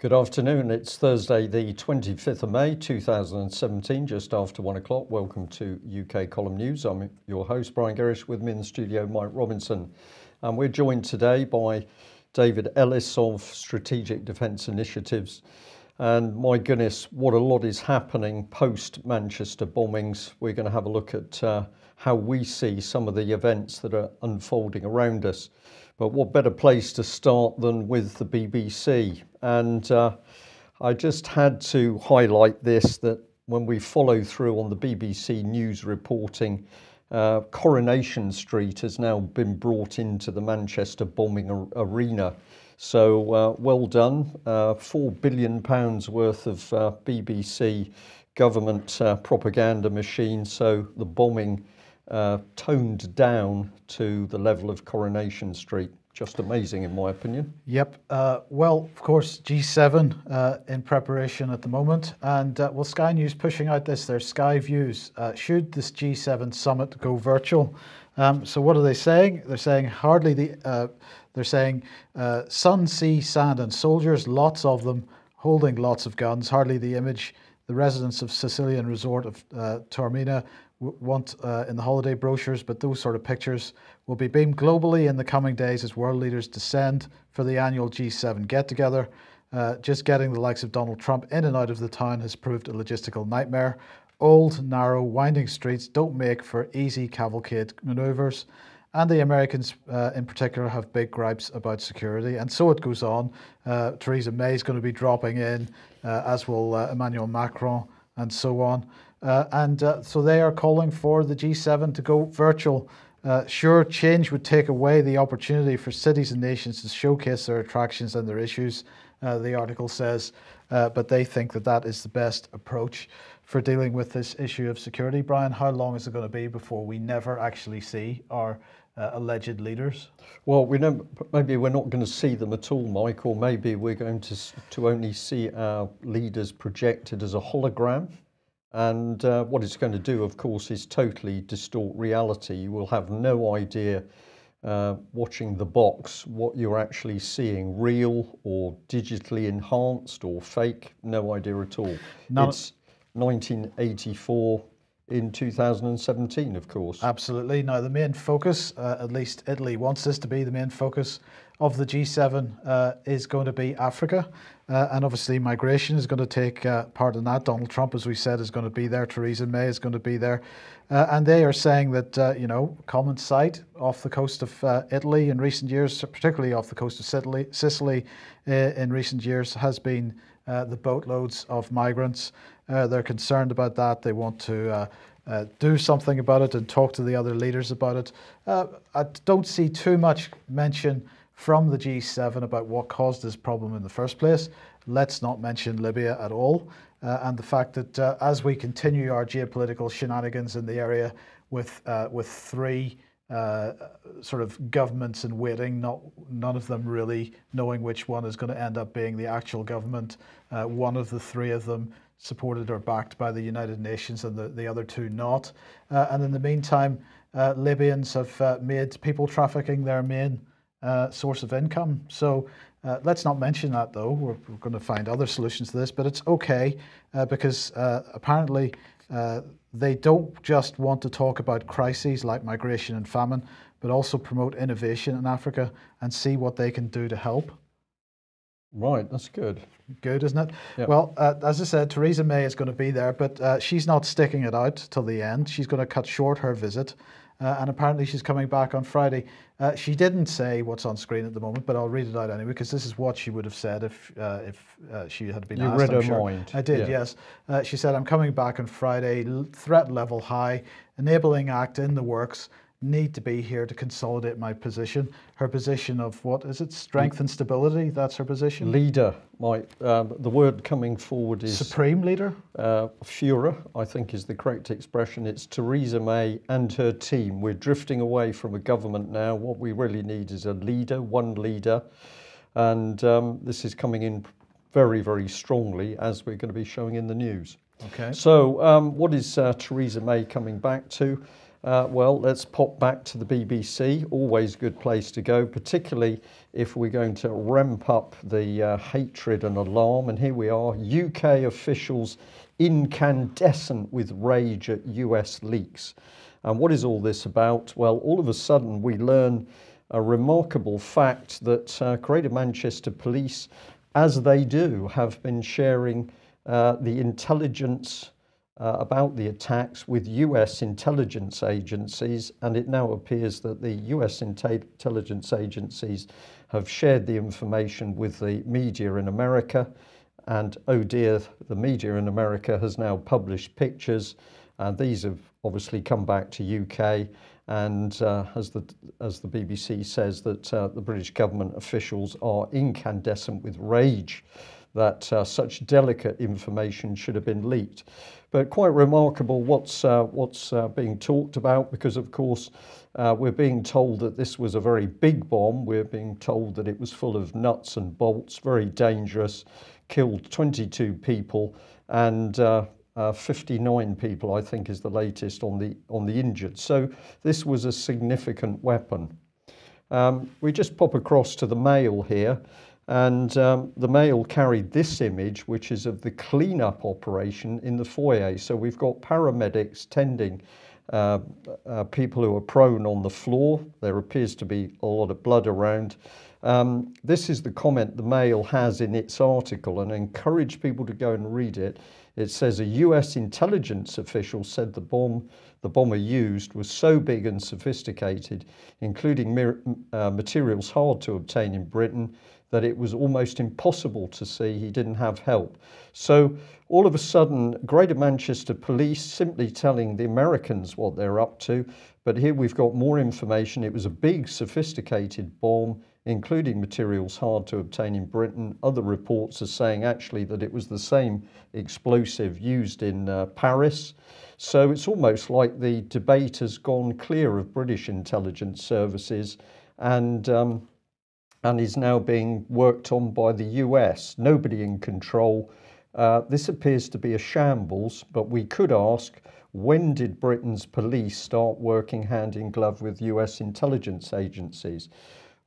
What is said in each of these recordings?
Good afternoon. It's Thursday, the 25th of May, 2017, just after 1 o'clock. Welcome to UK Column News. I'm your host, Brian Gerrish. With me in the studio, Mike Robinson. And we're joined today by David Ellis of Strategic Defence Initiatives. And my goodness, what a lot is happening post-Manchester bombings. We're going to have a look at how we see some of the events that are unfolding around us. But what better place to start than with the BBC? And I just had to highlight this, that when we follow through on the BBC News reporting, Coronation Street has now been brought into the Manchester bombing arena. So well done. £4 billion worth of BBC government propaganda machine. So the bombing toned down to the level of Coronation Street. Just amazing, in my opinion. Yep. Well, of course, G7 in preparation at the moment. And well, Sky News pushing out their Sky Views. Should this G7 summit go virtual? So what are they saying? They're saying sun, sea, sand and soldiers, lots of them holding lots of guns, hardly the image the residents of Sicilian resort of Taormina want in the holiday brochures, but those sort of pictures will be beamed globally in the coming days as world leaders descend for the annual G7 get-together. Just getting the likes of Donald Trump in and out of the town has proved a logistical nightmare. Old, narrow, winding streets don't make for easy cavalcade manoeuvres, and the Americans in particular have big gripes about security, and so it goes on. Theresa May is going to be dropping in, as will Emmanuel Macron, and so on. So they are calling for the G7 to go virtual. Sure, change would take away the opportunity for cities and nations to showcase their attractions and their issues, the article says, but they think that that is the best approach for dealing with this issue of security. Brian, how long is it going to be before we never actually see our alleged leaders? Well, we know maybe we're not going to see them at all, Mike, or maybe we're going to only see our leaders projected as a hologram. And what it's going to do, of course, is totally distort reality. You will have no idea watching the box what you're actually seeing, real or digitally enhanced or fake, no idea at all. It's 1984 in 2017, of course. Absolutely. Now, the main focus, at least Italy wants this to be the main focus of the G7, is going to be Africa. And obviously migration is going to take part in that. Donald Trump, as we said, is going to be there. Theresa May is going to be there. And they are saying that, common sight off the coast of Italy in recent years, particularly off the coast of Sicily in recent years, has been the boatloads of migrants. They're concerned about that. They want to do something about it and talk to the other leaders about it. I don't see too much mention from the G7 about what caused this problem in the first place. Let's not mention Libya at all. And the fact that as we continue our geopolitical shenanigans in the area with three sort of governments in waiting, none of them really knowing which one is going to end up being the actual government, one of the three of them supported or backed by the United Nations and the other two not. And in the meantime, Libyans have made people trafficking their main source of income. So let's not mention that, though. We're going to find other solutions to this, but it's okay because apparently they don't just want to talk about crises like migration and famine, but also promote innovation in Africa and see what they can do to help. Right, that's good. Good, isn't it? Yep. Well, as I said, Theresa May is going to be there, but she's not sticking it out till the end. She's going to cut short her visit. And apparently she's coming back on Friday. She didn't say what's on screen at the moment, but I'll read it out anyway, because this is what she would have said if she had been asked. You read her mind. I did, yeah. Yes. She said, I'm coming back on Friday, threat level high, enabling act in the works, need to be here to consolidate my position. Her position of, what is it, strength and stability? That's her position? Leader, Mike. The word coming forward is... Supreme leader? Führer, I think is the correct expression. It's Theresa May and her team. We're drifting away from a government now. What we really need is a leader, one leader. And this is coming in very, very strongly, as we're going to be showing in the news. Okay. So what is Theresa May coming back to? Well, let's pop back to the BBC. Always a good place to go, particularly if we're going to ramp up the hatred and alarm. And here we are, UK officials incandescent with rage at US leaks. And what is all this about? Well, all of a sudden we learn a remarkable fact that Greater Manchester Police, as they do, have been sharing the intelligence about the attacks with US intelligence agencies, and it now appears that the US intelligence agencies have shared the information with the media in America, and oh dear, the media in America has now published pictures, and these have obviously come back to UK, and as the BBC says, that the British government officials are incandescent with rage that such delicate information should have been leaked. But quite remarkable what's being talked about, because of course we're being told that this was a very big bomb. We're being told that it was full of nuts and bolts, very dangerous, killed 22 people, and 59 people, I think, is the latest on the injured. So this was a significant weapon. We just pop across to the Mail here, and the Mail carried this image, which is of the clean-up operation in the foyer. So we've got paramedics tending people who are prone on the floor. There appears to be a lot of blood around. This is the comment the Mail has in its article, and I encourage people to go and read it. It says a US intelligence official said the bomber used was so big and sophisticated, including materials hard to obtain in Britain, that it was almost impossible to see. He didn't have help. So all of a sudden, Greater Manchester Police simply telling the Americans what they're up to. But here we've got more information. It was a big, sophisticated bomb, including materials hard to obtain in Britain. Other reports are saying actually that it was the same explosive used in Paris. So it's almost like the debate has gone clear of British intelligence services and is now being worked on by the US. Nobody in control. This appears to be a shambles, but we could ask, when did Britain's police start working hand in glove with US intelligence agencies?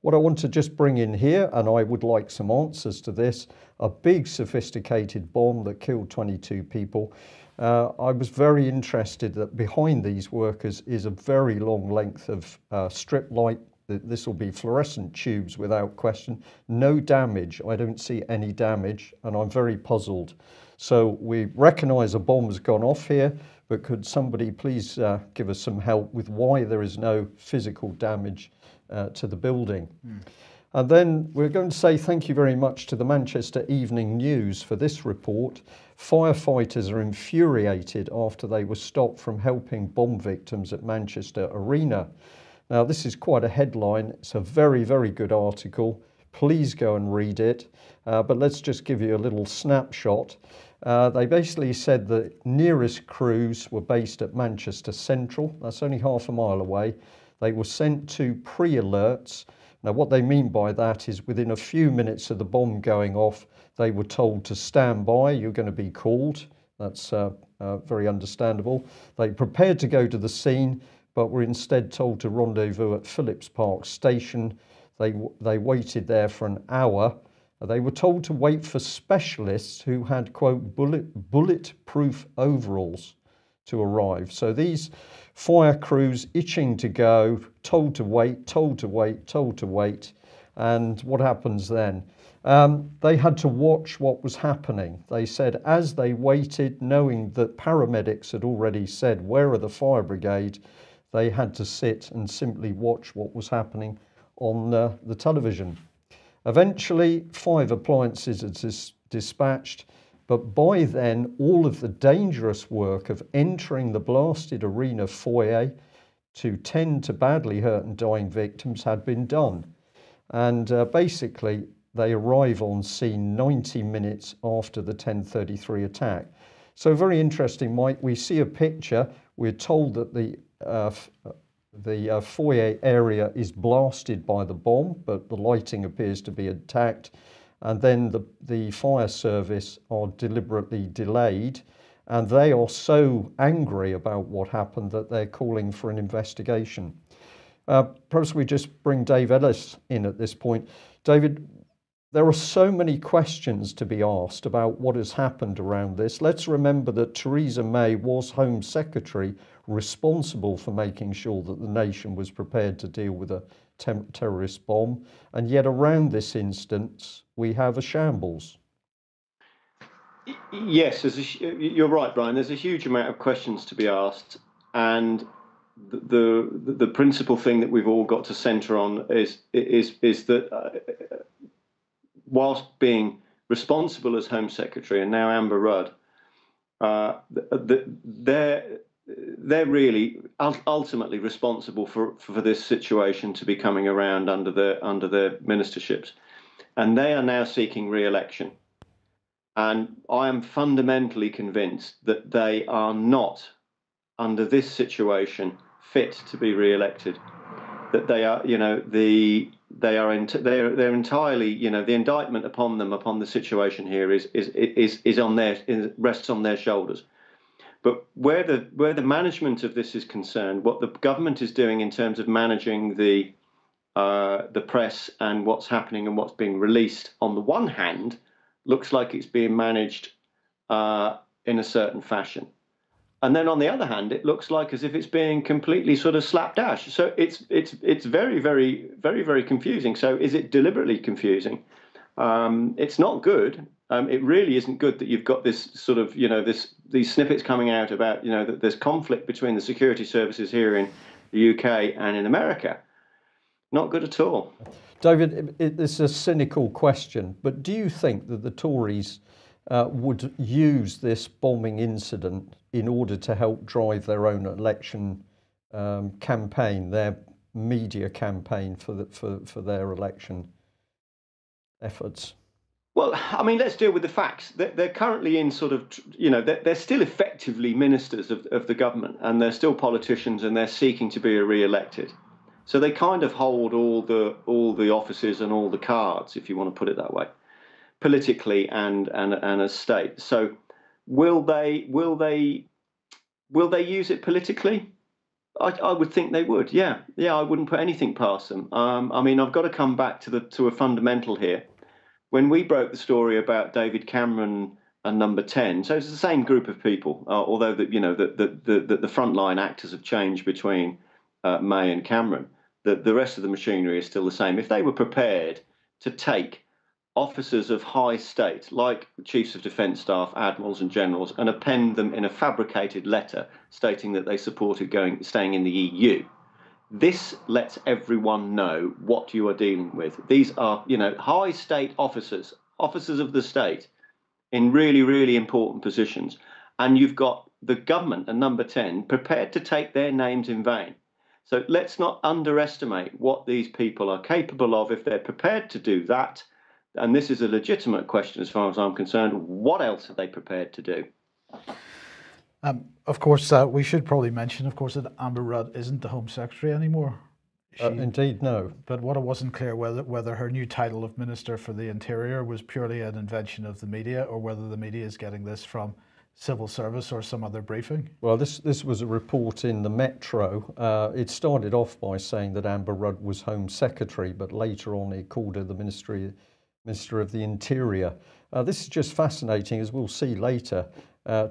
What I want to just bring in here, and I would like some answers to this, a big sophisticated bomb that killed 22 people. I was very interested that behind these workers is a very long length of strip light. This will be fluorescent tubes without question. No damage. I don't see any damage, and I'm very puzzled. So we recognise a bomb has gone off here, but could somebody please give us some help with why there is no physical damage to the building? And then we're going to say thank you very much to the Manchester Evening News for this report. Firefighters are infuriated after they were stopped from helping bomb victims at Manchester Arena. Now, this is quite a headline. It's a very, very good article. Please go and read it. But let's just give you a little snapshot. They basically said the nearest crews were based at Manchester Central. That's only half a mile away. They were sent to pre-alerts. Now, what they mean by that is within a few minutes of the bomb going off, they were told to stand by. You're going to be called. That's very understandable. They prepared to go to the scene, but were instead told to rendezvous at Phillips Park Station. They waited there for an hour. They were told to wait for specialists who had, quote, bulletproof overalls to arrive. So these fire crews itching to go, told to wait, told to wait, told to wait. And what happens then? They had to watch what was happening. They said as they waited, knowing that paramedics had already said, where are the fire brigade? They had to sit and simply watch what was happening on the television. Eventually, 5 appliances are dispatched, but by then, all of the dangerous work of entering the blasted arena foyer to tend to badly hurt and dying victims had been done. And basically, they arrive on scene 90 minutes after the 10:33 attack. So very interesting, Mike. We see a picture. We're told that the foyer area is blasted by the bomb, but the lighting appears to be intact. And then the fire service are deliberately delayed. and they are so angry about what happened that they're calling for an investigation. Perhaps we just bring Dave Ellis in at this point. David, there are so many questions to be asked about what has happened around this. Let's remember that Theresa May was Home Secretary, responsible for making sure that the nation was prepared to deal with a terrorist bomb, and yet around this instance we have a shambles. Yes, you're right, Brian. There's a huge amount of questions to be asked, and the principal thing that we've all got to centre on is that whilst being responsible as Home Secretary, and now Amber Rudd, they're really ultimately responsible for this situation to be coming around under their ministerships, and they are now seeking re-election. And I am fundamentally convinced that they are not, under this situation, fit to be re-elected. That they are, they're entirely, the indictment upon them, upon the situation here, rests on their shoulders. But where the management of this is concerned, what the government is doing in terms of managing the press and what's happening and what's being released, on the one hand, looks like it's being managed in a certain fashion. And then on the other hand, it looks like as if it's being completely sort of slapdash. So it's very, very, very, very confusing. So is it deliberately confusing? It's not good. It really isn't good that you've got this sort of, these snippets coming out about, that there's conflict between the security services here in the UK and in America. Not good at all. David, it's a cynical question, but do you think that the Tories would use this bombing incident in order to help drive their own election campaign, their media campaign for their election efforts? Well, I mean, let's deal with the facts. They're currently in sort of, they're still effectively ministers of the government, and they're still politicians, and they're seeking to be re-elected. So they kind of hold all the offices and all the cards, if you want to put it that way, politically and as state. So will they use it politically? I would think they would. Yeah, I wouldn't put anything past them. I mean, I've got to come back to a fundamental here. When we broke the story about David Cameron and Number 10, so it's the same group of people, although the frontline actors have changed between May and Cameron. The rest of the machinery is still the same. If they were prepared to take officers of high state, like chiefs of defence staff, admirals and generals, and append them in a fabricated letter stating that they supported staying in the EU, this lets everyone know what you are dealing with. These are, high state officers of the state in really, really important positions. And you've got the government and Number 10 prepared to take their names in vain. So let's not underestimate what these people are capable of if they're prepared to do that. And this is a legitimate question as far as I'm concerned. What else are they prepared to do? Of course, we should probably mention, of course, that Amber Rudd isn't the Home Secretary anymore. Indeed, no. But what it wasn't clear whether her new title of Minister for the Interior was purely an invention of the media, or whether the media is getting this from civil service or some other briefing. Well, this was a report in the Metro. It started off by saying that Amber Rudd was Home Secretary, but later on it called her the Minister of the Interior. This is just fascinating, as we'll see later.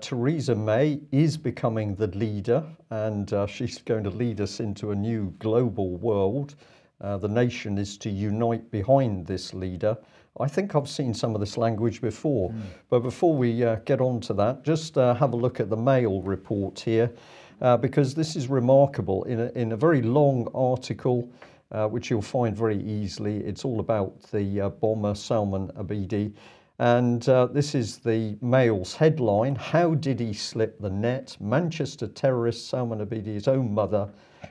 Theresa May is becoming the leader, and she's going to lead us into a new global world. The nation is to unite behind this leader. I think I've seen some of this language before, but before we get on to that, just have a look at the Mail report here, because this is remarkable. In a very long article, which you'll find very easily, it's all about the bomber Salman Abedi. And this is the Mail's headline: "How did he slip the net? Manchester terrorist Salman Abedi's own mother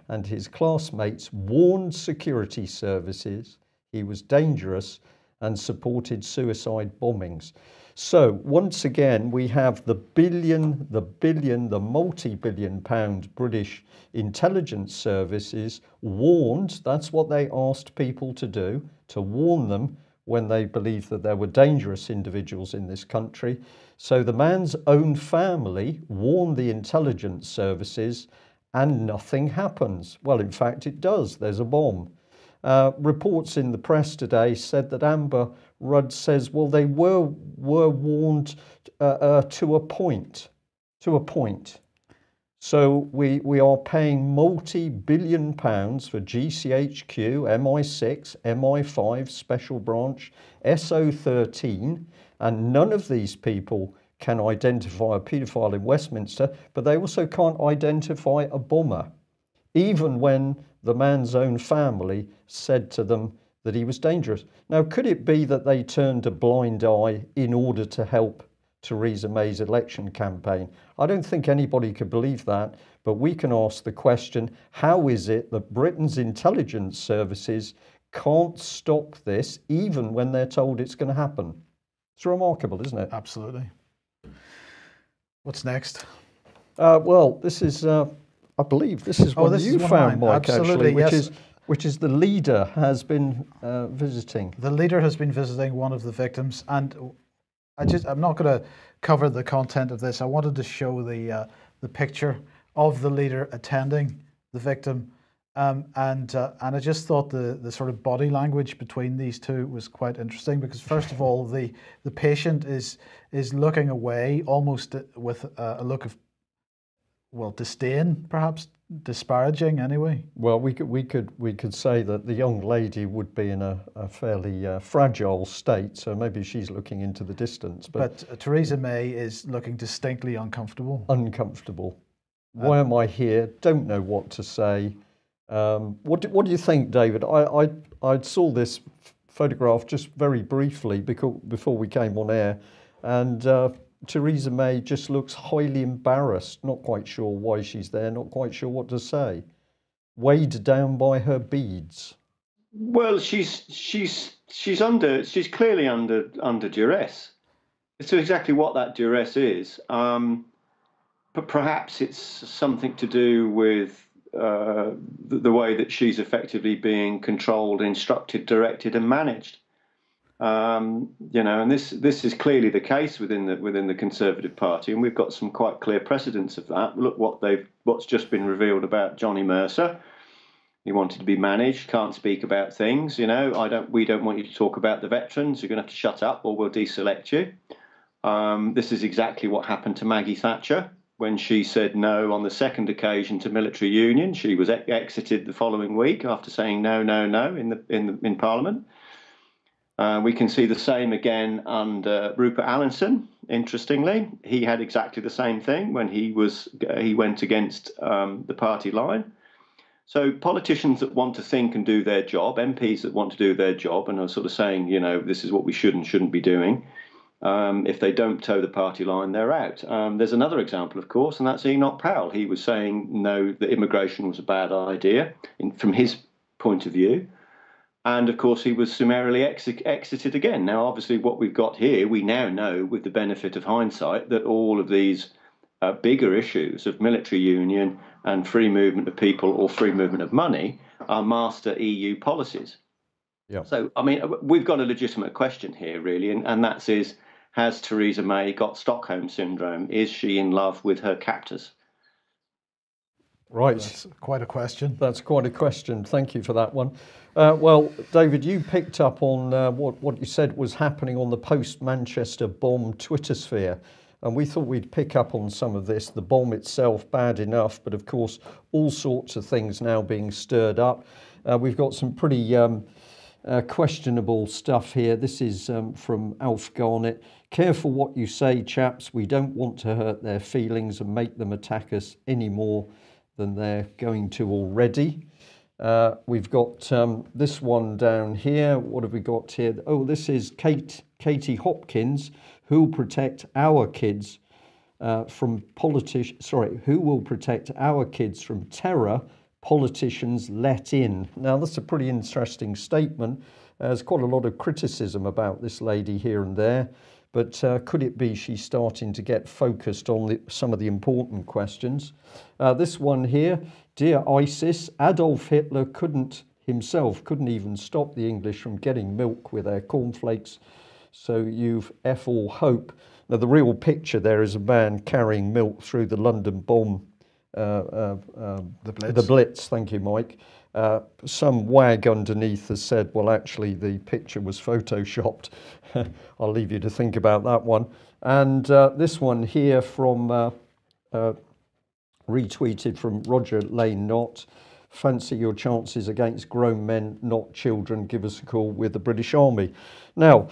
and his classmates warned security services he was dangerous and supported suicide bombings." So once again, we have the multi-billion pound British intelligence services warned. That's what they asked people to do, to warn them when they believed that there were dangerous individuals in this country. So the man's own family warned the intelligence services and nothing happens. Well, in fact, it does. There's a bomb. Reports in the press today said that Amber Rudd says, well, they were warned to a point. To a point. So we are paying multi-billion pounds for GCHQ, MI6, MI5, Special Branch, SO13, and none of these people can identify a paedophile in Westminster, but they also can't identify a bomber, even when the man's own family said to them that he was dangerous. Now, could it be that they turned a blind eye in order to help Theresa May's election campaign? I don't think anybody could believe that, but we can ask the question, how is it that Britain's intelligence services can't stop this even when they're told it's going to happen? It's remarkable, isn't it? Absolutely. What's next? Well, this is, I believe, this is one you found, Mike, actually, which is the leader has been visiting. The leader has been visiting one of the victims, and I'm not going to cover the content of this. I wanted to show the picture of the leader attending the victim, and I just thought the sort of body language between these two was quite interesting, because first of all, the patient is looking away, almost with a look of, well, disdain, perhaps disparaging anyway. Well, we could say that the young lady would be in a fairly fragile state, so maybe she's looking into the distance. But Theresa May is looking distinctly uncomfortable. Uncomfortable. Why am I here? Don't know what to say. What do you think, David? I saw this photograph just very briefly before we came on air, and Theresa May just looks highly embarrassed, not quite sure why she's there, not quite sure what to say, weighed down by her beads. Well, she's clearly under duress. So exactly what that duress is, but perhaps it's something to do with the way that she's effectively being controlled, instructed, directed, and managed. And this is clearly the case within the Conservative Party, and we've got some quite clear precedents of that. Look what's just been revealed about Johnny Mercer. He wanted to be managed, can't speak about things. We don't want you to talk about the veterans. You're going to have to shut up, or we'll deselect you. This is exactly what happened to Maggie Thatcher when she said no on the second occasion to military union. She was exited the following week after saying no in Parliament. We can see the same again under Rupert Allinson. Interestingly, he had exactly the same thing when he went against the party line. So politicians that want to think and do their job, MPs that want to do their job and are sort of saying, this is what we should and shouldn't be doing, if they don't toe the party line, they're out. There's another example, of course, and that's Enoch Powell. He was saying no, that immigration was a bad idea from his point of view. And, of course, he was summarily exited again. Now, obviously, what we've got here, we now know with the benefit of hindsight that all of these bigger issues of military union and free movement of people or free movement of money are master EU policies. Yeah. So, I mean, we've got a legitimate question here, really, and that is, has Theresa May got Stockholm Syndrome? Is she in love with her captors? Right. That's quite a question. That's quite a question. Thank you for that one. Well, David, you picked up on what you said was happening on the post-Manchester bomb Twitter sphere. And we thought we'd pick up on some of this. The bomb itself, bad enough, but of course, all sorts of things now being stirred up. We've got some pretty questionable stuff here. This is from Alf Garnett. Careful what you say, chaps. We don't want to hurt their feelings and make them attack us any more than they're going to already. We've got this one down here. What have we got here? Oh, this is Katie Hopkins. Who'll protect our kids from politicians? Sorry, who will protect our kids from terror politicians let in? Now, that's a pretty interesting statement. There's quite a lot of criticism about this lady here and there, but could it be she's starting to get focused on some of the important questions? This one here, dear ISIS, Adolf Hitler couldn't himself couldn't even stop the English from getting milk with their cornflakes. So you've F all hope. Now, the real picture there is a man carrying milk through the London bomb, the Blitz. Thank you, Mike. Some wag underneath has said, well, actually, the picture was photoshopped. I'll leave you to think about that one. And this one here from retweeted from Roger Lane Knott. Fancy your chances against grown men, not children. Give us a call with the British Army. Now,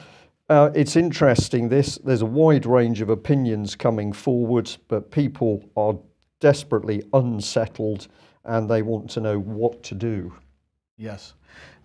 it's interesting, there's a wide range of opinions coming forward, but people are desperately unsettled and they want to know what to do. Yes.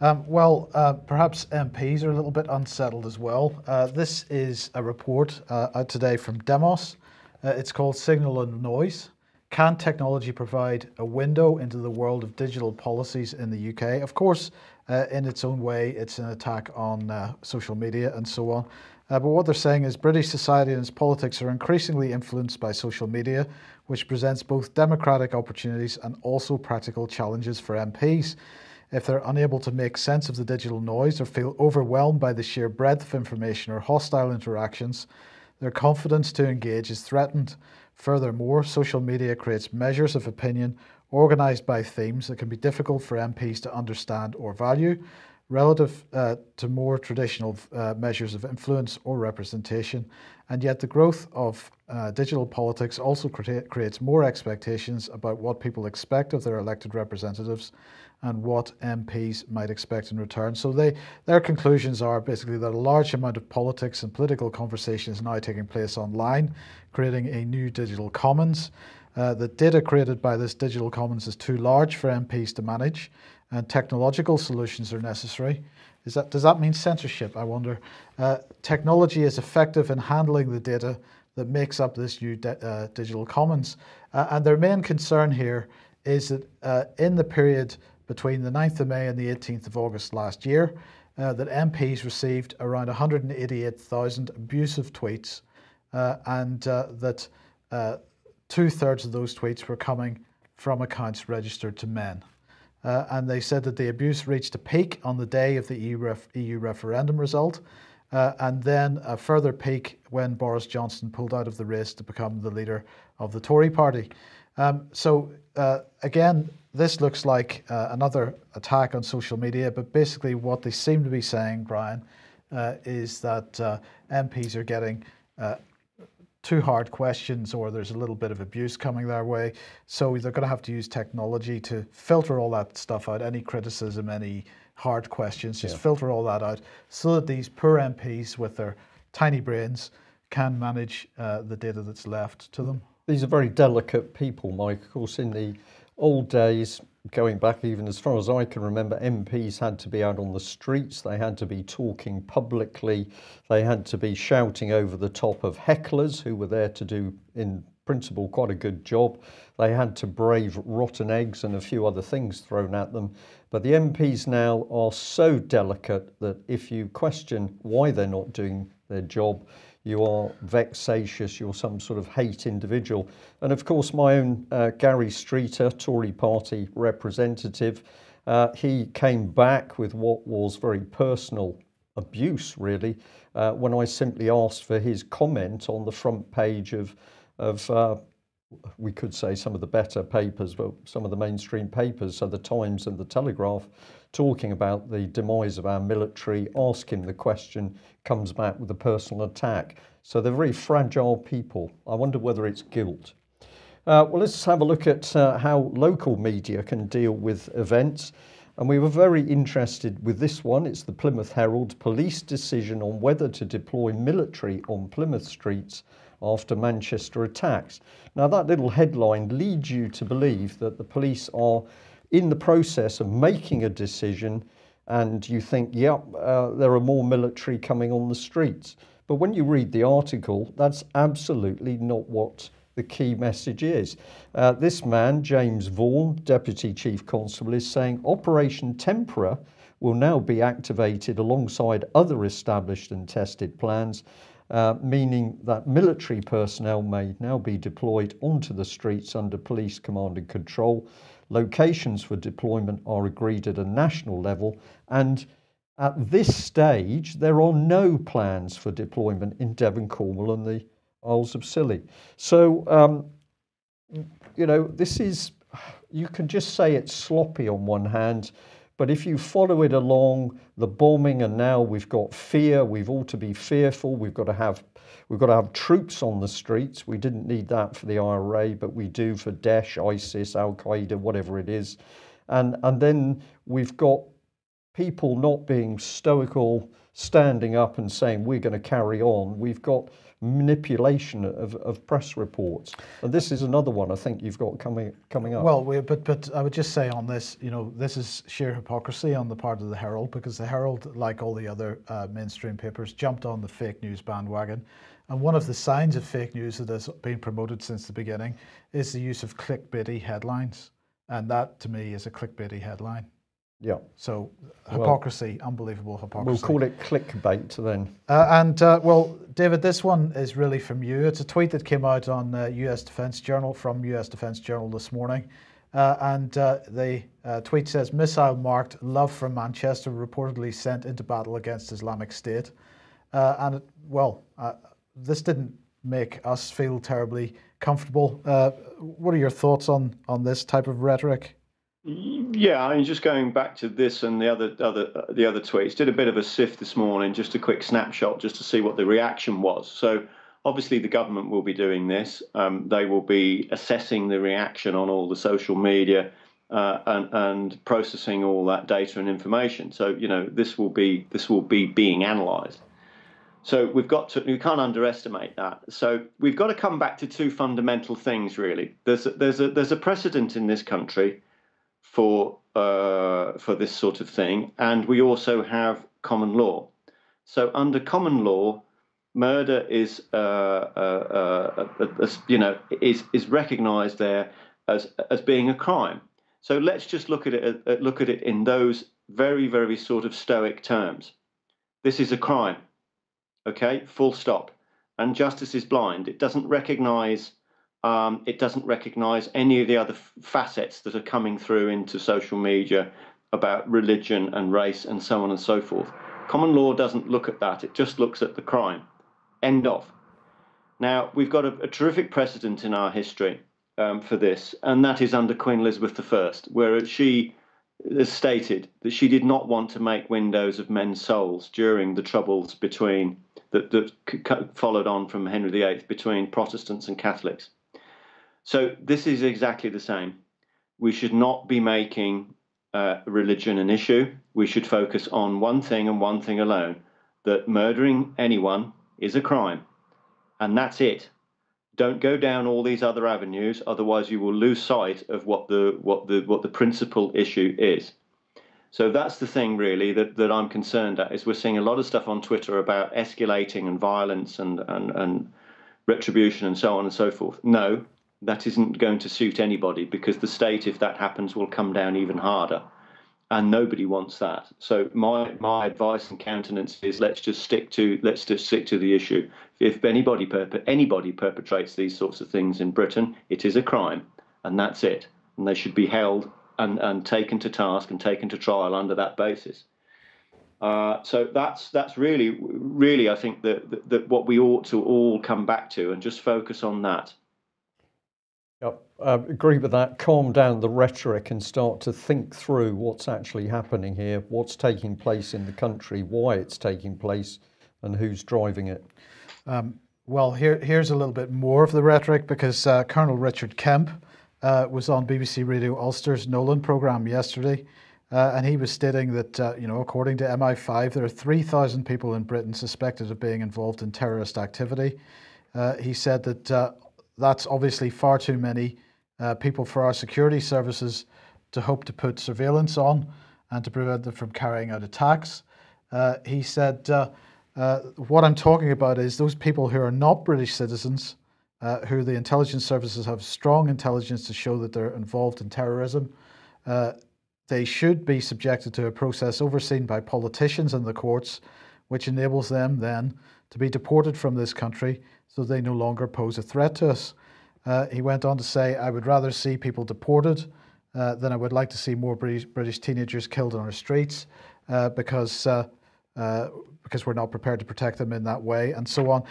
Perhaps MPs are a little bit unsettled as well. This is a report out today from Demos. It's called Signal and Noise. Can technology provide a window into the world of digital policies in the UK? Of course, in its own way, it's an attack on social media and so on. But what they're saying is British society and its politics are increasingly influenced by social media, which presents both democratic opportunities and also practical challenges for MPs. If they're unable to make sense of the digital noise or feel overwhelmed by the sheer breadth of information or hostile interactions, their confidence to engage is threatened. Furthermore, social media creates measures of opinion organised by themes that can be difficult for MPs to understand or value, relative to more traditional measures of influence or representation. And yet the growth of digital politics also creates more expectations about what people expect of their elected representatives and what MPs might expect in return. So their conclusions are basically that a large amount of politics and political conversation is now taking place online, creating a new digital commons. The data created by this digital commons is too large for MPs to manage, and technological solutions are necessary. Does that mean censorship, I wonder? Technology is effective in handling the data that makes up this new digital commons. And their main concern here is that in the period between the 9th of May and the 18th of August last year, that MPs received around 188,000 abusive tweets, and that 2/3 of those tweets were coming from accounts registered to men. And they said that the abuse reached a peak on the day of the EU referendum result, and then a further peak when Boris Johnson pulled out of the race to become the leader of the Tory party. Again, this looks like another attack on social media, but basically what they seem to be saying, Brian, is that MPs are getting too hard questions, or there's a little bit of abuse coming their way. So they're going to have to use technology to filter all that stuff out, any criticism, any hard questions, just filter all that out so that these poor MPs with their tiny brains can manage the data that's left to them. These are very delicate people, Mike. Of course, in the old days, going back even as far as I can remember, MPs had to be out on the streets, they had to be talking publicly, they had to be shouting over the top of hecklers who were there to do, in principle, quite a good job. They had to brave rotten eggs and a few other things thrown at them. But the MPs now are so delicate that if you question why they're not doing their job, you are vexatious, you're some sort of hate individual. And of course, my own Gary Streeter, Tory party representative, he came back with what was very personal abuse, really, when I simply asked for his comment on the front page of we could say some of the better papers, but some of the mainstream papers, so the Times and the Telegraph, talking about the demise of our military, ask him the question, comes back with a personal attack. So they're very fragile people. I wonder whether it's guilt. Well, let's have a look at how local media can deal with events. And we were very interested with this one. It's the Plymouth Herald, police decision on whether to deploy military on Plymouth streets after Manchester attacks. Now, that little headline leads you to believe that the police are in the process of making a decision, and you think, yep, there are more military coming on the streets. But when you read the article, that's absolutely not what the key message is. This man, James Vaughan, Deputy Chief Constable, is saying Operation Tempera will now be activated alongside other established and tested plans, meaning that military personnel may now be deployed onto the streets under police command and control. Locations for deployment are agreed at a national level, and at this stage, there are no plans for deployment in Devon, Cornwall, and the Isles of Scilly. So, this is, you can just say it's sloppy on one hand, but if you follow it along, the bombing, and now we've got fear, we've all to be fearful, we've got to have troops on the streets. We didn't need that for the IRA, but we do for Daesh, ISIS, Al-Qaeda, whatever it is. And then we've got people not being stoical, standing up and saying, we're going to carry on. We've got manipulation of press reports. And this is another one I think you've got coming up. Well, but I would just say on this, this is sheer hypocrisy on the part of the Herald, because the Herald, like all the other mainstream papers, jumped on the fake news bandwagon. And one of the signs of fake news that has been promoted since the beginning is the use of clickbaity headlines. And that, to me, is a clickbaity headline. Yeah. So hypocrisy, unbelievable hypocrisy. We'll call it clickbait then. Well, David, this one is really from you. It's a tweet that came out on US Defense Journal, from US Defense Journal this morning. The tweet says, missile marked Love from Manchester reportedly sent into battle against Islamic State. This didn't make us feel terribly comfortable. What are your thoughts on this type of rhetoric? Yeah, I mean, just going back to this and the other tweets, did a bit of a sift this morning, just a quick snapshot, just to see what the reaction was. So obviously the government will be doing this. They will be assessing the reaction on all the social media and processing all that data and information. So this will be being analysed. So we can't underestimate that. So we've got to come back to two fundamental things, really. There's a precedent in this country for this sort of thing, and we also have common law. So under common law, murder is recognised there as being a crime. So let's just look at it in those very, very sort of stoic terms. This is a crime. Okay, full stop. And justice is blind. It doesn't recognise any of the other facets that are coming through into social media about religion and race and so on and so forth. Common law doesn't look at that. It just looks at the crime. End of. Now, we've got a terrific precedent in our history for this, and that is under Queen Elizabeth I, where she has stated that she did not want to make windows of men's souls during the troubles that followed on from Henry VIII between Protestants and Catholics. So this is exactly the same. We should not be making religion an issue. We should focus on one thing and one thing alone, that murdering anyone is a crime, and that's it. Don't go down all these other avenues, otherwise you will lose sight of what the principal issue is. So that's the thing really that I'm concerned at, is we're seeing a lot of stuff on Twitter about escalating and violence and retribution and so on and so forth. No, that isn't going to suit anybody, because the state, if that happens, will come down even harder, and nobody wants that. So my advice and countenance is let's just stick to the issue. If anybody perpetrates these sorts of things in Britain, it is a crime, and that's it. And they should be held and taken to task and taken to trial under that basis. So that's really I think that what we ought to all come back to and just focus on that. Yep, agree with that. Calm down the rhetoric and start to think through what's actually happening here, what's taking place in the country, why it's taking place, and who's driving it. Well, here's a little bit more of the rhetoric, because Colonel Richard Kemp was on BBC Radio Ulster's Nolan programme yesterday, and he was stating that, according to MI5, there are 3,000 people in Britain suspected of being involved in terrorist activity. He said that that's obviously far too many people for our security services to hope to put surveillance on and to prevent them from carrying out attacks. He said, what I'm talking about is those people who are not British citizens, who the intelligence services have strong intelligence to show that they're involved in terrorism. They should be subjected to a process overseen by politicians and the courts, which enables them then to be deported from this country so they no longer pose a threat to us. He went on to say, I would rather see people deported than I would like to see more British teenagers killed on our streets because we're not prepared to protect them in that way, and so on.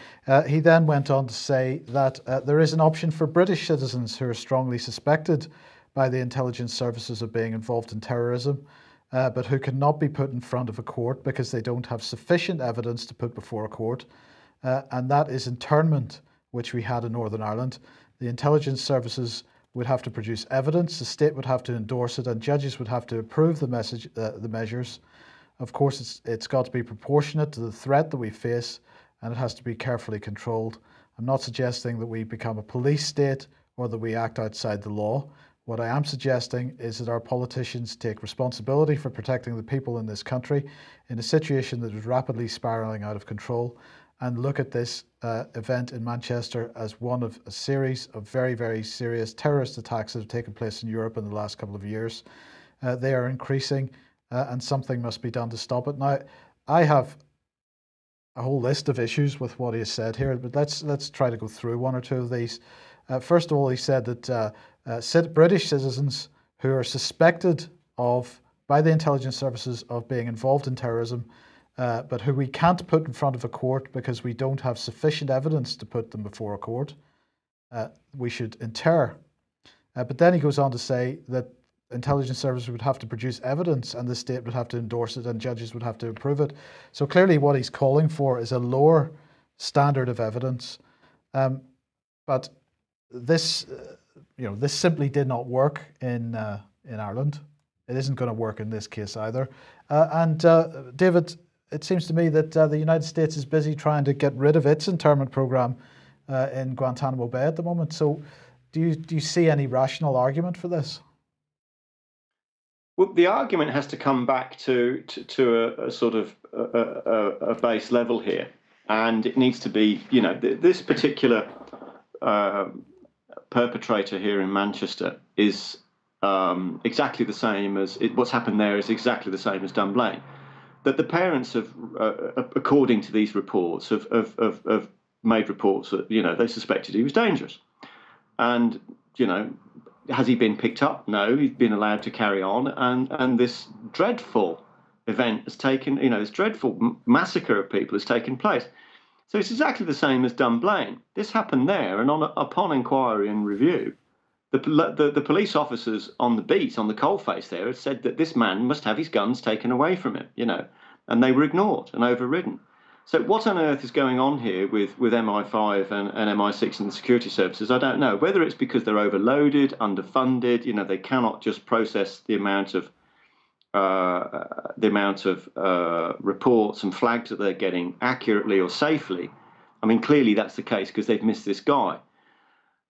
He then went on to say that there is an option for British citizens who are strongly suspected by the intelligence services of being involved in terrorism, but who cannot be put in front of a court because they don't have sufficient evidence to put before a court, and that is internment, which we had in Northern Ireland. The intelligence services would have to produce evidence, the state would have to endorse it, and judges would have to approve the measures. Of course, it's got to be proportionate to the threat that we face, and it has to be carefully controlled. I'm not suggesting that we become a police state or that we act outside the law. What I am suggesting is that our politicians take responsibility for protecting the people in this country in a situation that is rapidly spiralling out of control, and look at this event in Manchester as one of a series of very, very serious terrorist attacks that have taken place in Europe in the last couple of years. They are increasing, and something must be done to stop it. Now, I have a whole list of issues with what he has said here, but let's try to go through one or two of these. First of all, he said that British citizens who are suspected by the intelligence services of being involved in terrorism, but who we can't put in front of a court because we don't have sufficient evidence to put them before a court, we should inter. But then he goes on to say that intelligence services would have to produce evidence and the state would have to endorse it and judges would have to approve it. So clearly what he's calling for is a lower standard of evidence. But this, this simply did not work in Ireland. It isn't going to work in this case either. David, it seems to me that the United States is busy trying to get rid of its internment program in Guantanamo Bay at the moment. So do you see any rational argument for this? Well, the argument has to come back to a sort of a base level here, and it needs to be, this particular perpetrator here in Manchester is exactly the same as what's happened there is exactly the same as Dunblane. That the parents have, according to these reports, have made reports that they suspected he was dangerous, and has he been picked up? No, he's been allowed to carry on, and this dreadful event has taken, this dreadful massacre of people has taken place. So it's exactly the same as Dunblane. This happened there, and upon inquiry and review, the police officers on the beat, on the coalface there, had said that this man must have his guns taken away from him, and they were ignored and overridden. So what on earth is going on here with MI5 and MI6 and the security services? I don't know. Whether it's because they're overloaded, underfunded, they cannot just process the amount of reports and flags that they're getting accurately or safely. I mean, clearly that's the case because they've missed this guy.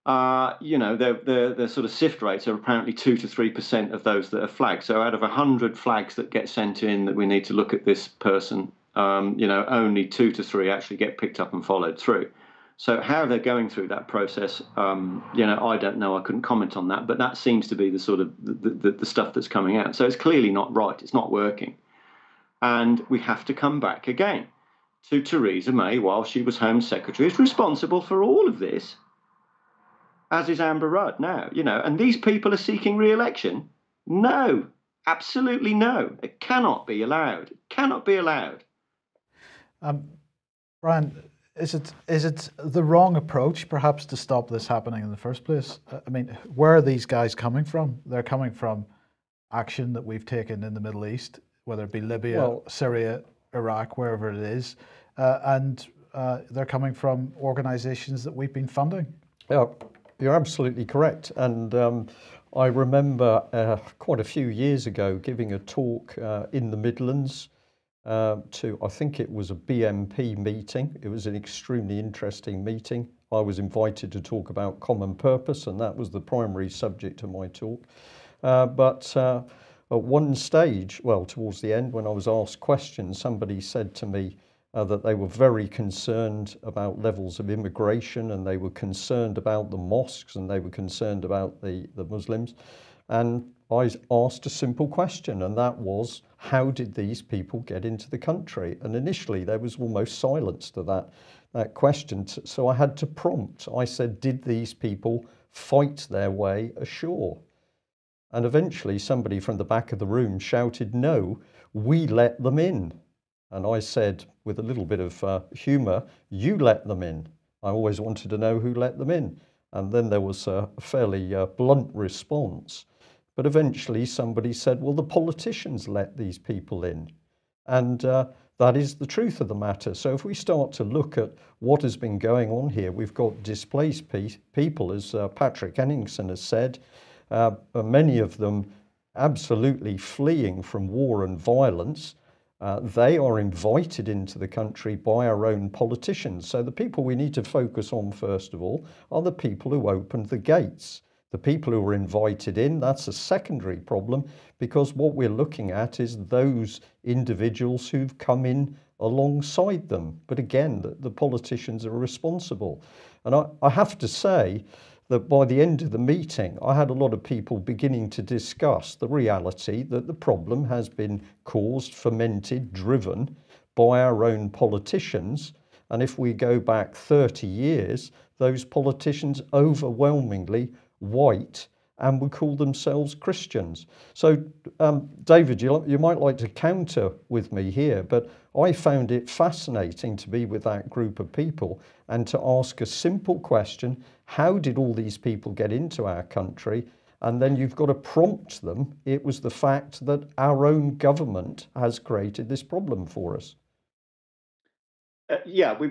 Their sort of sift rates are apparently 2 to 3% of those that are flagged. So out of 100 flags that get sent in that we need to look at this person, only 2 to 3 actually get picked up and followed through. So how they're going through that process, I don't know. I couldn't comment on that, but that seems to be the sort of the stuff that's coming out. So it's clearly not right. It's not working. And we have to come back again to Theresa May, while she was Home Secretary, is responsible for all of this, as is Amber Rudd now, and these people are seeking re-election. No, absolutely no. It cannot be allowed. It cannot be allowed. Brian, is it the wrong approach, perhaps, to stop this happening in the first place? I mean, where are these guys coming from? They're coming from action that we've taken in the Middle East, whether it be Libya, Syria, Iraq, wherever it is, and they're coming from organisations that we've been funding. Yeah, you're absolutely correct. And I remember quite a few years ago giving a talk in the Midlands to, I think it was a BMP meeting. It was an extremely interesting meeting. I was invited to talk about common purpose, and that was the primary subject of my talk. But at one stage, towards the end, when I was asked questions, somebody said to me that they were very concerned about levels of immigration, and they were concerned about the mosques, and they were concerned about the Muslims. And I asked a simple question, and that was, how did these people get into the country? And initially there was almost silence to that question. So I had to prompt. I said, did these people fight their way ashore? And eventually somebody from the back of the room shouted, no, we let them in. And I said, with a little bit of humour, you let them in. I always wanted to know who let them in. And then there was a fairly blunt response. But eventually somebody said, well, the politicians let these people in. And that is the truth of the matter. So if we start to look at what has been going on here, we've got displaced people, as Patrick Henningsen has said, many of them absolutely fleeing from war and violence. They are invited into the country by our own politicians. So the people we need to focus on, first of all, are the people who opened the gates. The people who were invited in, that's a secondary problem, because what we're looking at is those individuals who've come in alongside them. But again, the politicians are responsible. And I have to say that by the end of the meeting, I had a lot of people beginning to discuss the reality that the problem has been caused, fomented, driven by our own politicians. And if we go back 30 years, those politicians overwhelmingly white and would call themselves Christians. So, David, you might like to counter with me here, but I found it fascinating to be with that group of people and to ask a simple question: how did all these people get into our country? And then you've got to prompt them. It was the fact that our own government has created this problem for us.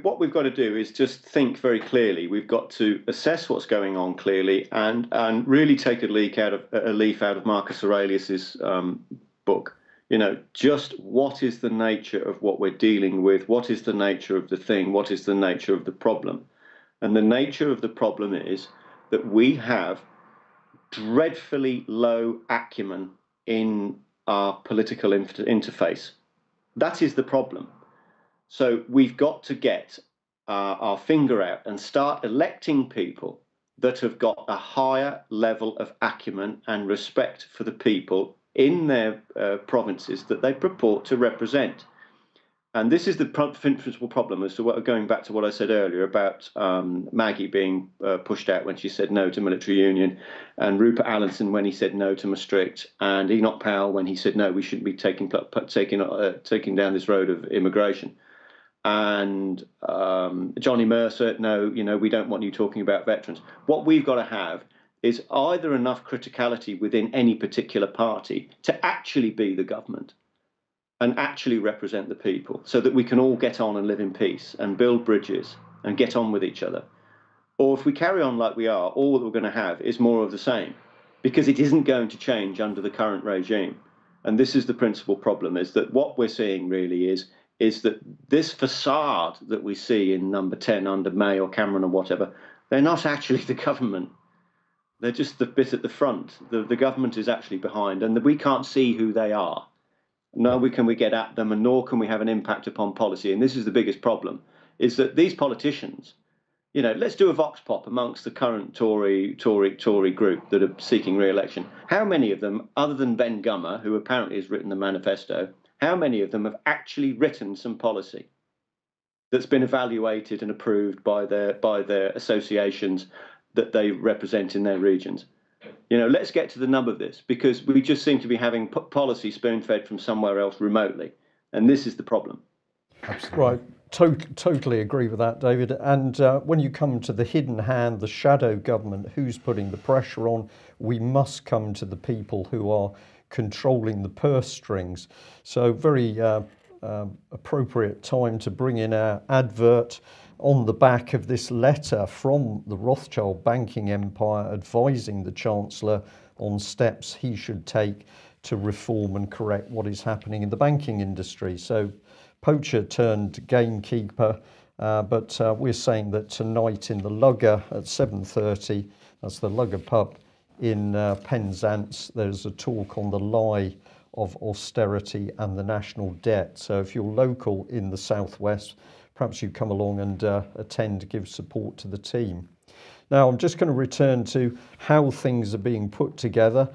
What we've got to do is just think very clearly. We've got to assess what's going on clearly, and really take a leaf out of Marcus Aurelius's book. Just what is the nature of what we're dealing with? What is the nature of the thing? What is the nature of the problem? And the nature of the problem is that we have dreadfully low acumen in our political interface. That is the problem. So we've got to get our finger out and start electing people that have got a higher level of acumen and respect for the people in their provinces that they purport to represent. And this is the principal problem, as to going back to what I said earlier about Maggie being pushed out when she said no to military union, and Rupert Allenson when he said no to Maastricht, and Enoch Powell when he said no, we shouldn't be taking down this road of immigration. And Johnny Mercer, no, we don't want you talking about veterans. What we've got to have is either enough criticality within any particular party to actually be the government and actually represent the people, so that we can all get on and live in peace and build bridges and get on with each other. Or if we carry on like we are, all that we're going to have is more of the same, because it isn't going to change under the current regime. And this is the principal problem, is that what we're seeing really is that this facade that we see in number 10 under May or Cameron or whatever, they're not actually the government. They're just the bit at the front. The government is actually behind, and we can't see who they are. Nor can we get at them, and nor can we have an impact upon policy. And this is the biggest problem, is that these politicians, let's do a vox pop amongst the current Tory group that are seeking re-election. How many of them, other than Ben Gummer, who apparently has written the manifesto, how many of them have actually written some policy that's been evaluated and approved by their associations that they represent in their regions? Let's get to the nub of this, because we just seem to be having policy spoon-fed from somewhere else remotely. And this is the problem. Right. Totally agree with that, David. And when you come to the hidden hand, the shadow government, who's putting the pressure on, we must come to the people who are controlling the purse strings. So very appropriate time to bring in our advert on the back of this letter from the Rothschild banking empire advising the Chancellor on steps he should take to reform and correct what is happening in the banking industry. So poacher turned gamekeeper, but we're saying that tonight in the Lugger at 7:30, that's the Lugger pub in Penzance, there's a talk on the lie of austerity and the national debt. So if you're local in the southwest, perhaps you come along and attend, give support to the team. Now, I'm just going to return to how things are being put together.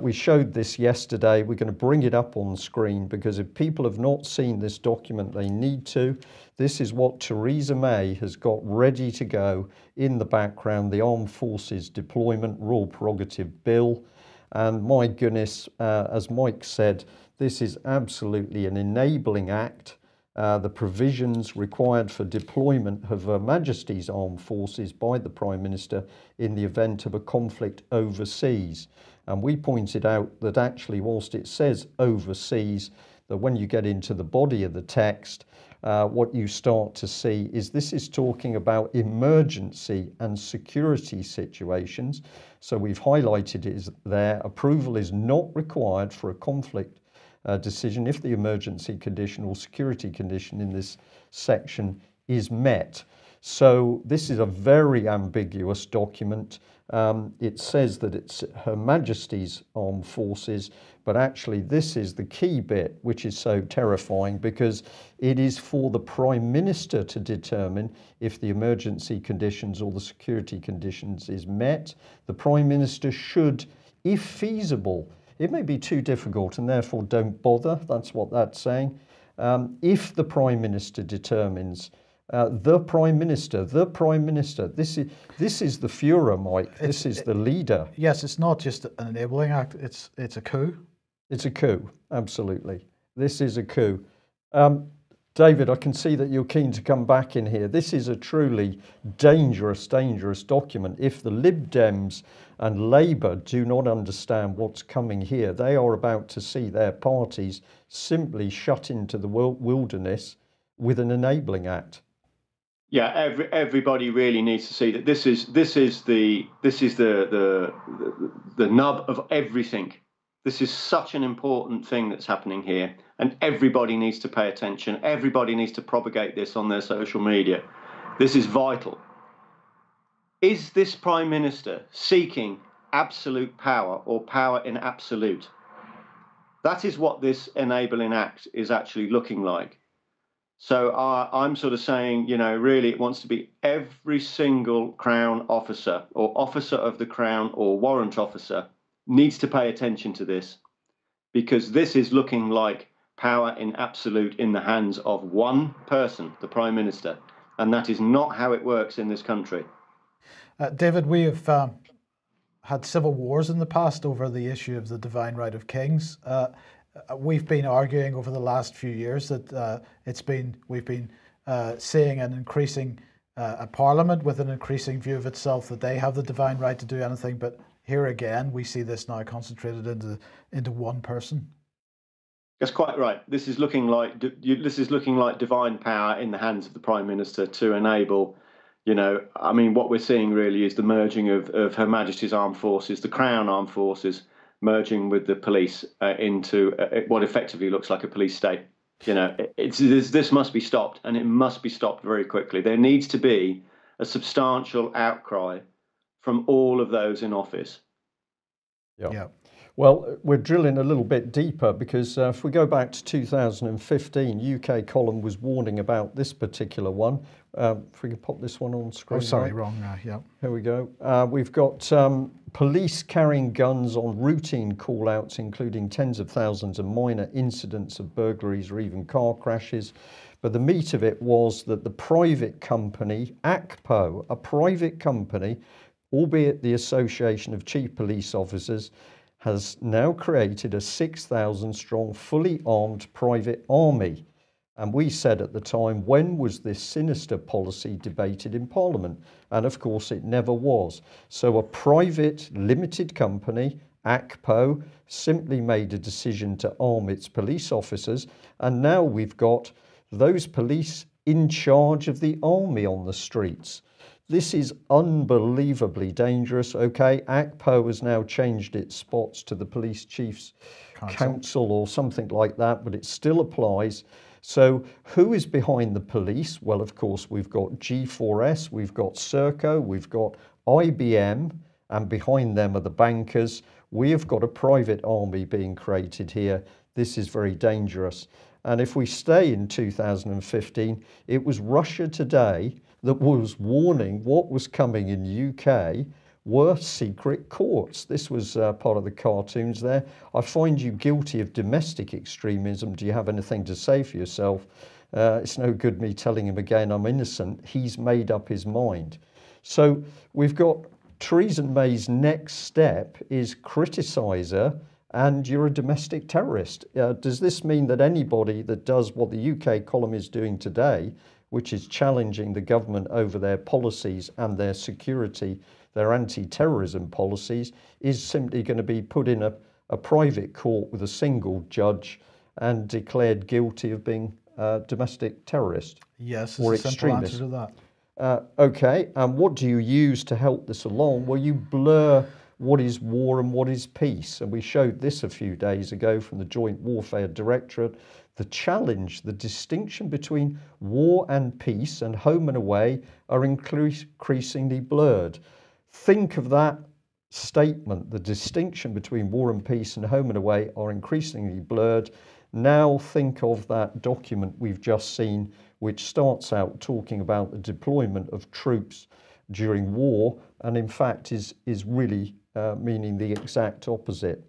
We showed this yesterday. We're going to bring it up on screen because if people have not seen this document, they need to. This is what Theresa May has got ready to go in the background, the Armed Forces Deployment Royal Prerogative Bill. And my goodness, as Mike said, this is absolutely an enabling act. The provisions required for deployment of Her Majesty's Armed Forces by the Prime Minister in the event of a conflict overseas. And we pointed out that actually, whilst it says overseas, that when you get into the body of the text, what you start to see is this is talking about emergency and security situations. So we've highlighted it there. Approval is not required for a conflict decision if the emergency condition or security condition in this section is met. So this is a very ambiguous document. It says that it's Her Majesty's Armed Forces, but actually this is the key bit, which is so terrifying because it is for the Prime Minister to determine if the emergency conditions or the security conditions is met. The Prime Minister should, if feasible, it may be too difficult and therefore don't bother, that's what that's saying. If the Prime Minister determines, the Prime Minister, this is the Führer, Mike, this is the leader. Yes, it's not just an enabling act, it's a coup. It's a coup, absolutely. This is a coup. David, I can see that you're keen to come back in here. This is a truly dangerous document. If the Lib Dems and Labour do not understand what's coming here, they are about to see their parties simply shut into the wilderness with an enabling act. Yeah, everybody really needs to see that this is the nub of everything. This is such an important thing that's happening here, and everybody needs to pay attention. Everybody needs to propagate this on their social media. This is vital. Is this Prime Minister seeking absolute power or power in absolute? That is what this enabling act is actually looking like. So I'm sort of saying, you know, really it wants to be every single Crown officer or officer of the Crown or warrant officer needs to pay attention to this, because this is looking like power in absolute in the hands of one person, the Prime Minister, and that is not how it works in this country. David, we have had civil wars in the past over the issue of the divine right of kings. We've been arguing over the last few years that we've been seeing an increasing a parliament with an increasing view of itself that they have the divine right to do anything, but here again, we see this now concentrated into one person. That's quite right. This is looking like divine power in the hands of the Prime Minister to enable, you know, I mean, what we're seeing really is the merging of Her Majesty's Armed Forces, the Crown Armed Forces, merging with the police into what effectively looks like a police state. You know, this must be stopped, and it must be stopped very quickly. There needs to be a substantial outcry from all of those in office. Yeah. Well, we're drilling a little bit deeper because if we go back to 2015, UK Column was warning about this particular one. If we can pop this one on screen. Oh, sorry, right? wrong. Yeah. Here we go. We've got police carrying guns on routine call-outs, including tens of thousands of minor incidents of burglaries or even car crashes. But the meat of it was that the private company, ACPO, a private company, albeit the Association of Chief Police Officers, has now created a 6,000 strong, fully armed private army. And we said at the time, when was this sinister policy debated in Parliament? And of course it never was. So a private limited company, ACPO, simply made a decision to arm its police officers. And now we've got those police in charge of the army on the streets. This is unbelievably dangerous. Okay, ACPO has now changed its spots to the Police Chiefs Council or something like that, but it still applies. So who is behind the police? Well, of course, we've got G4S, we've got Serco, we've got IBM, and behind them are the bankers. We have got a private army being created here. This is very dangerous. And if we stay in 2015, it was Russia Today that was warning what was coming in the UK were secret courts. This was part of the cartoons there. I find you guilty of domestic extremism. Do you have anything to say for yourself? It's no good me telling him again I'm innocent. He's made up his mind. So we've got Theresa May's next step is criticise her and you're a domestic terrorist. Does this mean that anybody that does what the UK column is doing today, which is challenging the government over their policies and their security, their anti-terrorism policies, is simply going to be put in a private court with a single judge and declared guilty of being a domestic terrorist? Yes, or it's a simple answer extremist? to that. Okay, and what do you use to help this along? Well, you blur what is war and what is peace. And we showed this a few days ago from the Joint Warfare Directorate. The challenge, the distinction between war and peace and home and away are increasingly blurred. Think of that statement. The distinction between war and peace and home and away are increasingly blurred. Now think of that document we've just seen, which starts out talking about the deployment of troops during war, and in fact is really meaning the exact opposite.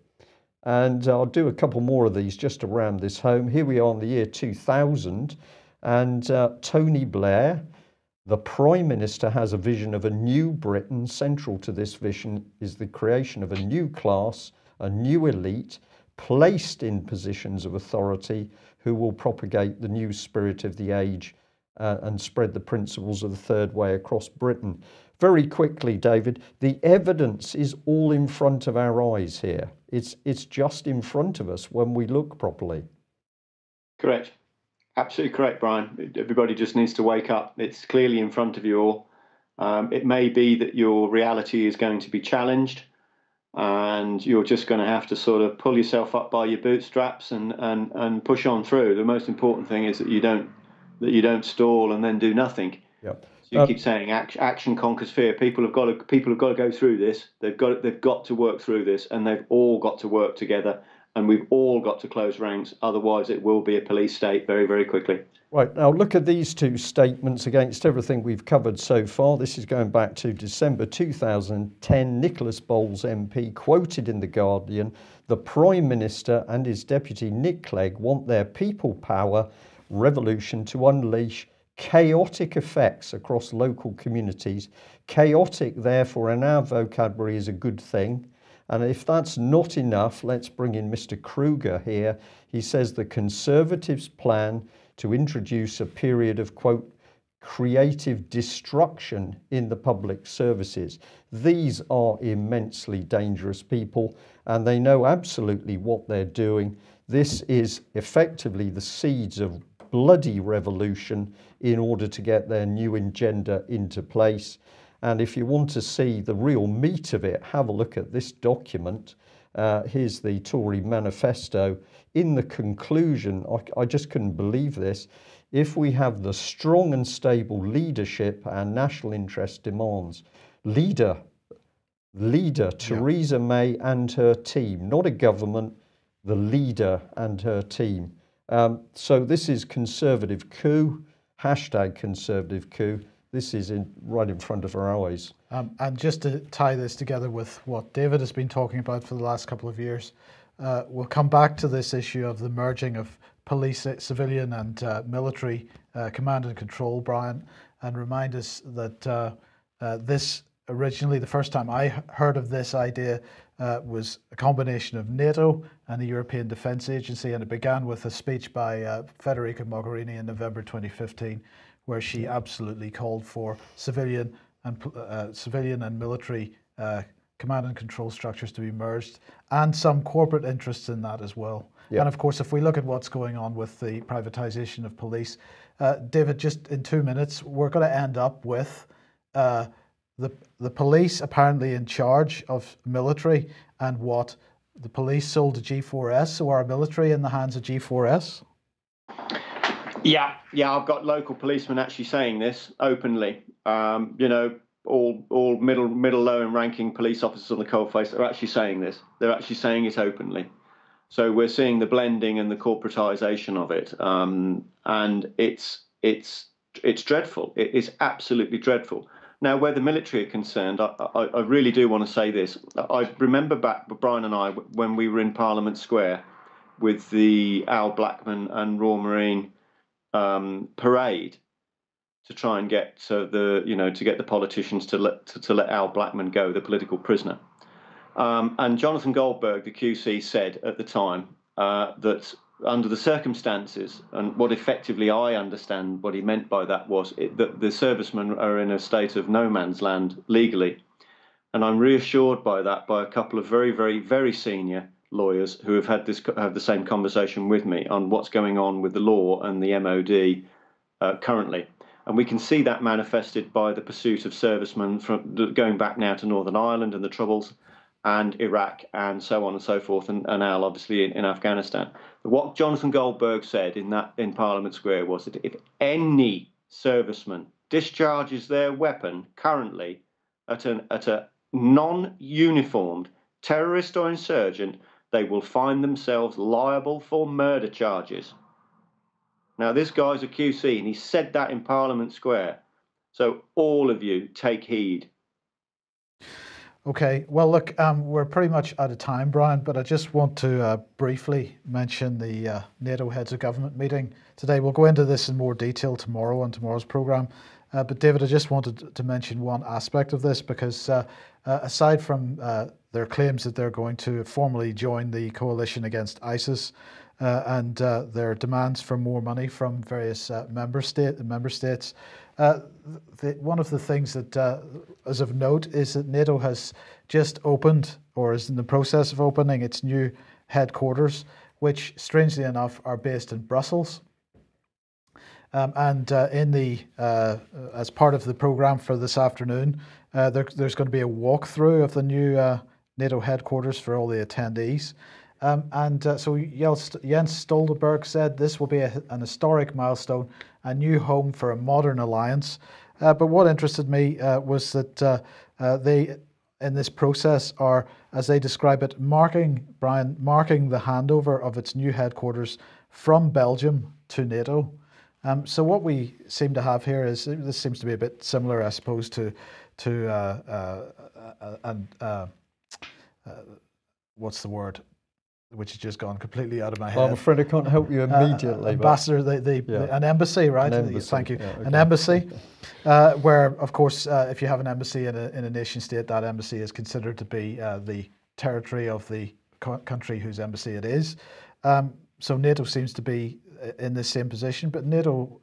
And I'll do a couple more of these just to ram this home. Here we are in the year 2000, and Tony Blair, the Prime Minister, has a vision of a new Britain. Central to this vision is the creation of a new class, a new elite, placed in positions of authority, who will propagate the new spirit of the age and spread the principles of the third way across Britain. Very quickly, David, the evidence is all in front of our eyes here. It's just in front of us when we look properly. Correct. Absolutely correct, Brian. Everybody just needs to wake up. It's clearly in front of you all. It may be that your reality is going to be challenged, and you're just going to have to sort of pull yourself up by your bootstraps and push on through. The most important thing is that you don't stall and then do nothing. Yep. So you keep saying action conquers fear. People have got to go through this. They've got to work through this, and they've all got to work together. And we've all got to close ranks. Otherwise, it will be a police state very, very quickly. Right, now look at these two statements against everything we've covered so far. This is going back to December 2010. Nicholas Bowles MP quoted in The Guardian, "The Prime Minister and his deputy Nick Clegg want their people power revolution to unleash chaotic effects across local communities. Chaotic, therefore, in our vocabulary is a good thing. And if that's not enough, let's bring in Mr. Kruger here. He says the Conservatives plan to introduce a period of, quote, creative destruction in the public services. These are immensely dangerous people, and they know absolutely what they're doing. This is effectively the seeds of bloody revolution in order to get their new agenda into place. And if you want to see the real meat of it, have a look at this document. Here's the Tory manifesto. In the conclusion, I just couldn't believe this. If we have the strong and stable leadership our national interest demands, leader, Theresa May and her team, not a government, the leader and her team. So this is conservative coup, hashtag conservative coup. This is right in front of our eyes. And just to tie this together with what David has been talking about for the last couple of years, we'll come back to this issue of the merging of police, civilian and military command and control, Brian, and remind us that this originally, the first time I heard of this idea was a combination of NATO and the European Defence Agency, and it began with a speech by Federica Mogherini in November 2015, where she absolutely called for civilian and military command and control structures to be merged, and some corporate interests in that as well. Yeah. And of course, if we look at what's going on with the privatisation of police, David, just in 2 minutes, we're going to end up with the police apparently in charge of military, and what the police sold to G4S, so our military in the hands of G4S? Yeah, I've got local policemen actually saying this openly. All middle, low and ranking police officers on the coalface are actually saying this. They're actually saying it openly. So we're seeing the blending and the corporatization of it, and it's dreadful. It is absolutely dreadful. Now, where the military are concerned, I really do want to say this. I remember back, Brian and I, when we were in Parliament Square with the Al Blackman and Royal Marine parade to try and get to get the politicians to let Al Blackman go, the political prisoner. And Jonathan Goldberg, the QC, said at the time that under the circumstances, and what effectively I understand what he meant by that was that the servicemen are in a state of no man's land legally. And I'm reassured by that by a couple of very, very, very senior lawyers who have had the same conversation with me on what's going on with the law and the MOD currently. And we can see that manifested by the pursuit of servicemen from going back now to Northern Ireland and the Troubles, and Iraq, and so on and so forth, and Al obviously in Afghanistan. What Jonathan Goldberg said in Parliament Square was that if any serviceman discharges their weapon currently at a non-uniformed terrorist or insurgent, they will find themselves liable for murder charges. Now, this guy's a QC, and he said that in Parliament Square. So all of you take heed. Okay, well, look, we're pretty much out of time, Brian, but I just want to briefly mention the NATO Heads of Government meeting today. We'll go into this in more detail tomorrow on tomorrow's programme. But David, I just wanted to mention one aspect of this because aside from their claims that they're going to formally join the coalition against ISIS and their demands for more money from various member states, one of the things that is of note is that NATO has just opened, or is in the process of opening, its new headquarters, which strangely enough are based in Brussels. And as part of the programme for this afternoon, there's going to be a walkthrough of the new NATO headquarters for all the attendees. So Jens Stoltenberg said this will be an historic milestone, a new home for a modern alliance. But what interested me was that they, in this process, are, as they describe it, marking the handover of its new headquarters from Belgium to NATO. So what we seem to have here is, this seems to be a bit similar, I suppose, to what's the word? Which has just gone completely out of my head. I'm afraid I can't help you immediately. Ambassador, an embassy, right? An embassy. Thank you. Yeah, okay. An embassy, where, of course, if you have an embassy in a nation state, that embassy is considered to be the territory of the country whose embassy it is. So NATO seems to be in the same position, but NATO,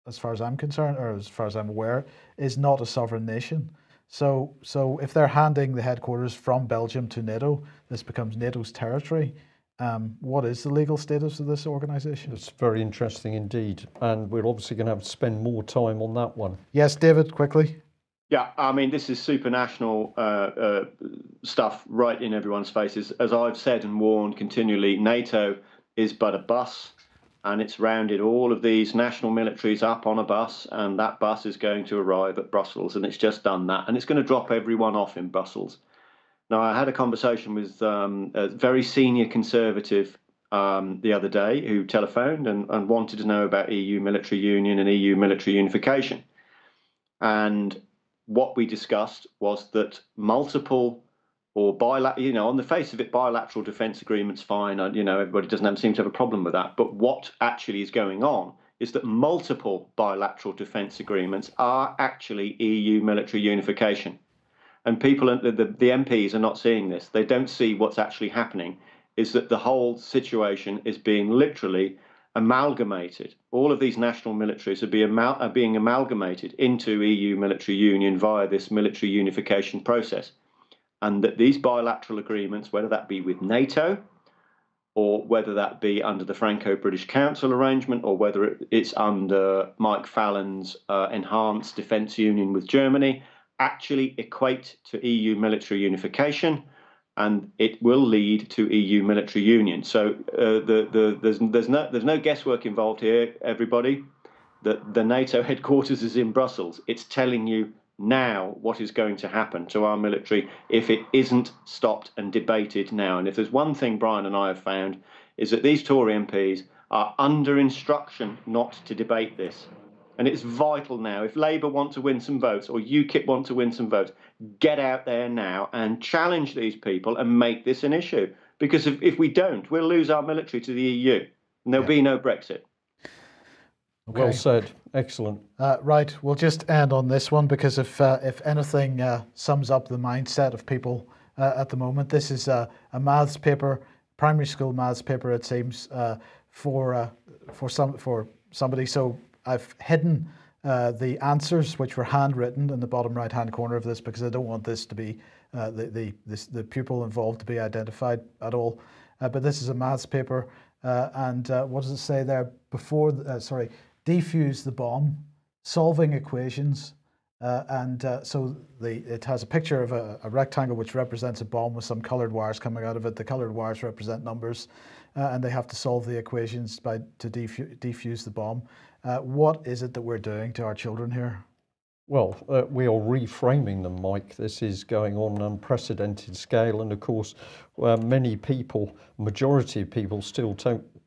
as far as I'm concerned, or as far as I'm aware, is not a sovereign nation. So if they're handing the headquarters from Belgium to NATO, this becomes NATO's territory. What is the legal status of this organisation? It's very interesting indeed, and we're obviously going to have to spend more time on that one. Yes, David, quickly. Yeah, I mean, this is supranational stuff right in everyone's faces. As I've said and warned continually, NATO is but a bus, and it's rounded all of these national militaries up on a bus, and that bus is going to arrive at Brussels, and it's just done that, and it's going to drop everyone off in Brussels. Now, I had a conversation with a very senior conservative the other day who telephoned and wanted to know about EU military union and EU military unification. And what we discussed was that multiple or bilateral, on the face of it, bilateral defence agreements, fine. Everybody doesn't seem to have a problem with that. But what actually is going on is that multiple bilateral defence agreements are actually EU military unification. And people, the MPs are not seeing this. They don't see what's actually happening is that the whole situation is being literally amalgamated. All of these national militaries are being amalgamated into EU military union via this military unification process. And that these bilateral agreements, whether that be with NATO or whether that be under the Franco-British Council arrangement or whether it's under Mike Fallon's enhanced defence union with Germany, actually equate to EU military unification, and it will lead to EU military union. So there's no guesswork involved here, everybody. The NATO headquarters is in Brussels. It's telling you now what is going to happen to our military if it isn't stopped and debated now. And if there's one thing Brian and I have found is that these Tory MPs are under instruction not to debate this. And it's vital now. If Labour want to win some votes or UKIP want to win some votes, get out there now and challenge these people and make this an issue. Because if we don't, we'll lose our military to the EU and there'll be no Brexit. Okay. Well said. Excellent. Right, we'll just end on this one because if anything sums up the mindset of people at the moment, this is a maths paper, primary school maths paper, it seems, for somebody. So I've hidden the answers, which were handwritten in the bottom right-hand corner of this, because I don't want this to be the pupil involved to be identified at all. But this is a maths paper, and what does it say there? Defuse the bomb, solving equations, so it has a picture of a rectangle which represents a bomb with some coloured wires coming out of it. The coloured wires represent numbers, and they have to solve the equations to defuse the bomb. What is it that we're doing to our children here? Well, we are reframing them, Mike. This is going on an unprecedented scale, and of course, many people, majority of people, still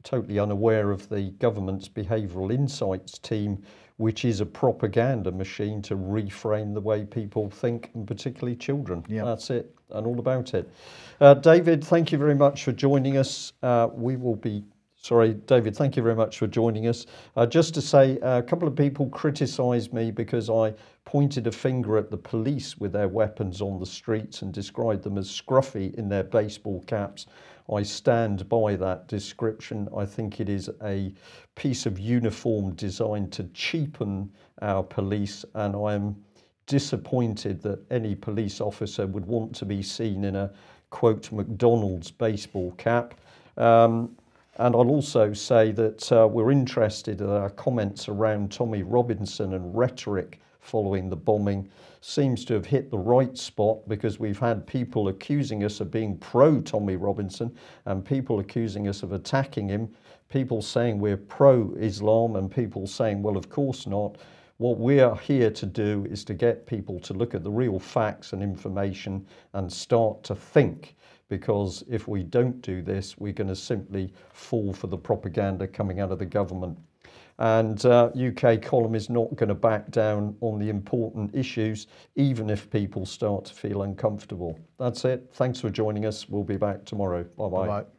totally unaware of the government's behavioural insights team, which is a propaganda machine to reframe the way people think, and particularly children. Yep. That's it, and all about it. David, thank you very much for joining us. David, thank you very much for joining us. Just to say, a couple of people criticised me because I pointed a finger at the police with their weapons on the streets and described them as scruffy in their baseball caps. I stand by that description. I think it is a piece of uniform designed to cheapen our police, and I am disappointed that any police officer would want to be seen in a, quote, McDonald's baseball cap. And I'll also say that we're interested in our comments around Tommy Robinson, and rhetoric following the bombing seems to have hit the right spot, because we've had people accusing us of being pro-Tommy Robinson and people accusing us of attacking him, people saying we're pro-Islam and people saying, well, of course not. What we are here to do is to get people to look at the real facts and information and start to think. Because if we don't do this, we're going to simply fall for the propaganda coming out of the government. And UK Column is not going to back down on the important issues, even if people start to feel uncomfortable. That's it. Thanks for joining us. We'll be back tomorrow. Bye-bye. Bye-bye.